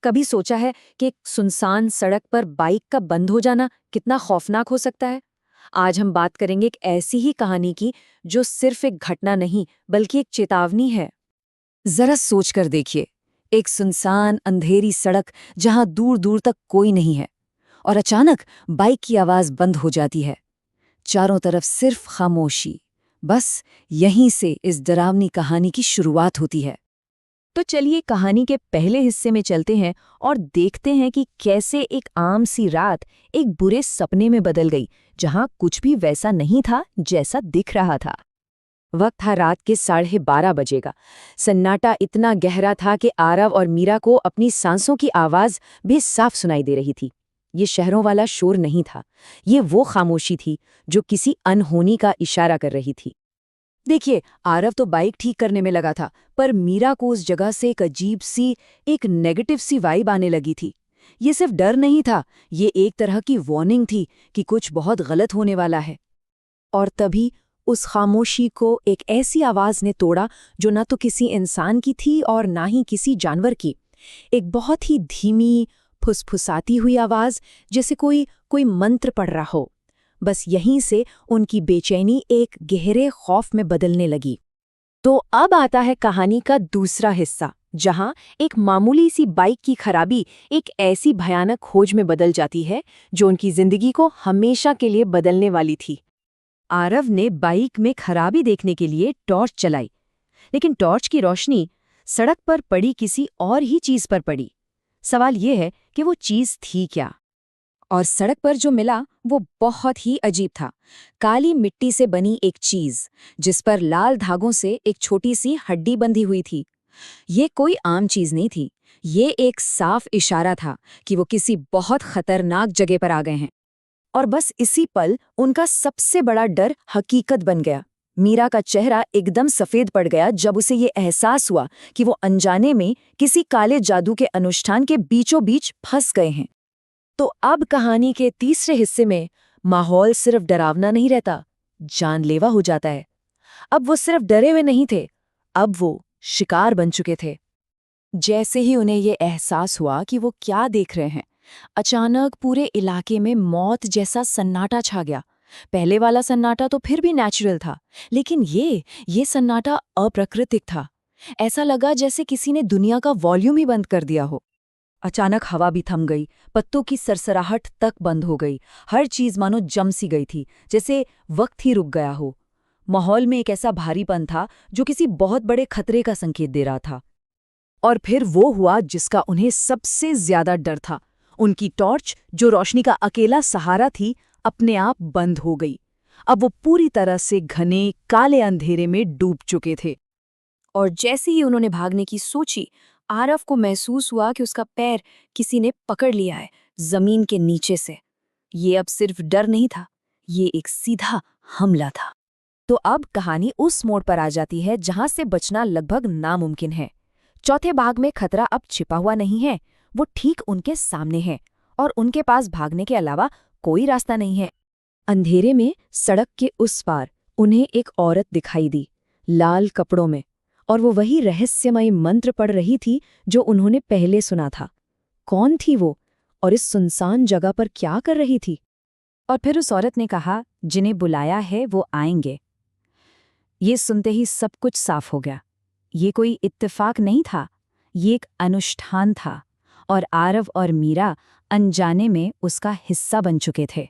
कभी सोचा है कि एक सुनसान सड़क पर बाइक का बंद हो जाना कितना खौफनाक हो सकता है? आज हम बात करेंगे एक ऐसी ही कहानी की जो सिर्फ एक घटना नहीं बल्कि एक चेतावनी है। जरा सोच कर देखिए, एक सुनसान अंधेरी सड़क जहां दूर दूर तक कोई नहीं है और अचानक बाइक की आवाज बंद हो जाती है। चारों तरफ सिर्फ खामोशी। बस यहीं से इस डरावनी कहानी की शुरुआत होती है। तो चलिए कहानी के पहले हिस्से में चलते हैं और देखते हैं कि कैसे एक आम सी रात एक बुरे सपने में बदल गई, जहां कुछ भी वैसा नहीं था जैसा दिख रहा था। वक्त था रात के 12:30 बजे का। सन्नाटा इतना गहरा था कि आरव और मीरा को अपनी सांसों की आवाज भी साफ सुनाई दे रही थी। ये शहरों वाला शोर नहीं था, ये वो खामोशी थी जो किसी अनहोनी का इशारा कर रही थी। देखिए, आरव तो बाइक ठीक करने में लगा था, पर मीरा को उस जगह से एक अजीब सी, एक नेगेटिव सी वाइब आने लगी थी। ये सिर्फ डर नहीं था, ये एक तरह की वार्निंग थी कि कुछ बहुत गलत होने वाला है। और तभी उस खामोशी को एक ऐसी आवाज ने तोड़ा जो ना तो किसी इंसान की थी और ना ही किसी जानवर की। एक बहुत ही धीमी, फुसफुसाती हुई आवाज, जैसे कोई कोई मंत्र पढ़ रहा हो। बस यहीं से उनकी बेचैनी एक गहरे खौफ में बदलने लगी। तो अब आता है कहानी का दूसरा हिस्सा, जहां एक मामूली सी बाइक की खराबी एक ऐसी भयानक खोज में बदल जाती है जो उनकी जिंदगी को हमेशा के लिए बदलने वाली थी। आरव ने बाइक में खराबी देखने के लिए टॉर्च चलाई, लेकिन टॉर्च की रोशनी सड़क पर पड़ी किसी और ही चीज पर पड़ी। सवाल यह है कि वो चीज थी क्या? और सड़क पर जो मिला वो बहुत ही अजीब था। काली मिट्टी से बनी एक चीज, जिस पर लाल धागों से एक छोटी सी हड्डी बंधी हुई थी। ये कोई आम चीज नहीं थी, ये एक साफ इशारा था कि वो किसी बहुत खतरनाक जगह पर आ गए हैं। और बस इसी पल उनका सबसे बड़ा डर हकीकत बन गया। मीरा का चेहरा एकदम सफेद पड़ गया जब उसे ये एहसास हुआ कि वो अनजाने में किसी काले जादू के अनुष्ठान के बीचों बीच फंस गए हैं। तो अब कहानी के तीसरे हिस्से में माहौल सिर्फ डरावना नहीं रहता, जानलेवा हो जाता है। अब वो सिर्फ डरे हुए नहीं थे, अब वो शिकार बन चुके थे। जैसे ही उन्हें ये एहसास हुआ कि वो क्या देख रहे हैं, अचानक पूरे इलाके में मौत जैसा सन्नाटा छा गया। पहले वाला सन्नाटा तो फिर भी नेचुरल था, लेकिन ये सन्नाटा अप्राकृतिक था। ऐसा लगा जैसे किसी ने दुनिया का वॉल्यूम ही बंद कर दिया हो। अचानक हवा भी थम गई, पत्तों की सरसराहट तक बंद हो गई। हर चीज मानो जम सी गई थी, जैसे वक्त ही रुक गया हो। माहौल में एक ऐसा भारीपन था जो किसी बहुत बड़े खतरे का संकेत दे रहा था। और फिर वो हुआ जिसका उन्हें सबसे ज्यादा डर था। उनकी टॉर्च, जो रोशनी का अकेला सहारा थी, अपने आप बंद हो गई। अब वो पूरी तरह से घने काले अंधेरे में डूब चुके थे। और जैसे ही उन्होंने भागने की सोची, आरव को महसूस हुआ कि उसका पैर किसी ने पकड़ लिया है जमीन के नीचे से। ये अब सिर्फ डर नहीं था, ये एक सीधा हमला था। तो अब कहानी उस मोड़ पर आ जाती है जहां से बचना लगभग नामुमकिन है। चौथे भाग में खतरा अब छिपा हुआ नहीं है, वो ठीक उनके सामने है और उनके पास भागने के अलावा कोई रास्ता नहीं है। अंधेरे में सड़क के उस पार उन्हें एक औरत दिखाई दी, लाल कपड़ों में, और वो वही रहस्यमयी मंत्र पढ़ रही थी जो उन्होंने पहले सुना था। कौन थी वो और इस सुनसान जगह पर क्या कर रही थी? और फिर उस औरत ने कहा, जिन्हें बुलाया है वो आएंगे। ये सुनते ही सब कुछ साफ हो गया। ये कोई इत्तेफाक नहीं था, ये एक अनुष्ठान था, और आरव और मीरा अनजाने में उसका हिस्सा बन चुके थे।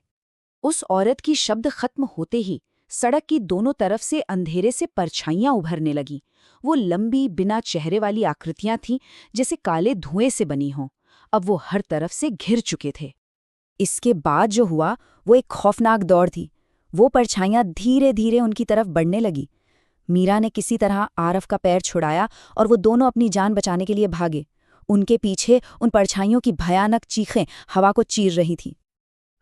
उस औरत की शब्द खत्म होते ही सड़क की दोनों तरफ से अंधेरे से परछाइयां उभरने लगीं। वो लंबी, बिना चेहरे वाली आकृतियां थीं, जैसे काले धुएं से बनी हों। अब वो हर तरफ से घिर चुके थे। इसके बाद जो हुआ वो एक खौफनाक दौड़ थी। वो परछाइयां धीरे धीरे उनकी तरफ बढ़ने लगी। मीरा ने किसी तरह आरव का पैर छुड़ाया और वो दोनों अपनी जान बचाने के लिए भागे। उनके पीछे उन परछाइयों की भयानक चीखें हवा को चीर रही थीं।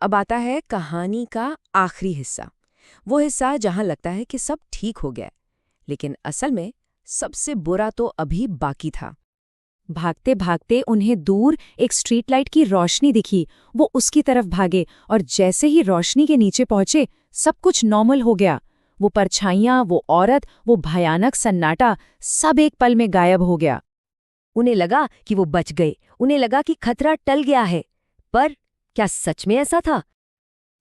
अब आता है कहानी का आखिरी हिस्सा, वो हिस्सा जहां लगता है कि सब ठीक हो गया, लेकिन असल में सबसे बुरा तो अभी बाकी था। भागते भागते उन्हें दूर एक स्ट्रीट लाइट की रोशनी दिखी। वो उसकी तरफ भागे और जैसे ही रोशनी के नीचे पहुंचे, सब कुछ नॉर्मल हो गया। वो परछाइयां, वो औरत, वो भयानक सन्नाटा, सब एक पल में गायब हो गया। उन्हें लगा कि वो बच गए, उन्हें लगा कि खतरा टल गया है। पर क्या सच में ऐसा था?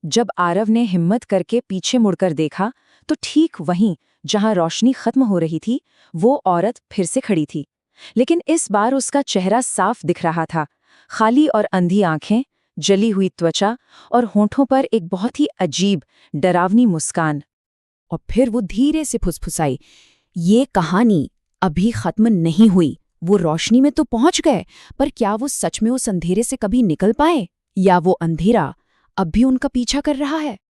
जब आरव ने हिम्मत करके पीछे मुड़कर देखा तो ठीक वहीं जहां रोशनी खत्म हो रही थी वो औरत फिर से खड़ी थी। लेकिन इस बार उसका चेहरा साफ दिख रहा था, खाली और अंधी आंखें, जली हुई त्वचा और होंठों पर एक बहुत ही अजीब डरावनी मुस्कान। और फिर वो धीरे से फुसफुसाई, ये कहानी अभी खत्म नहीं हुई। वो रोशनी में तो पहुंच गए, पर क्या वो सच में उस अंधेरे से कभी निकल पाए, या वो अंधेरा अब भी उनका पीछा कर रहा है?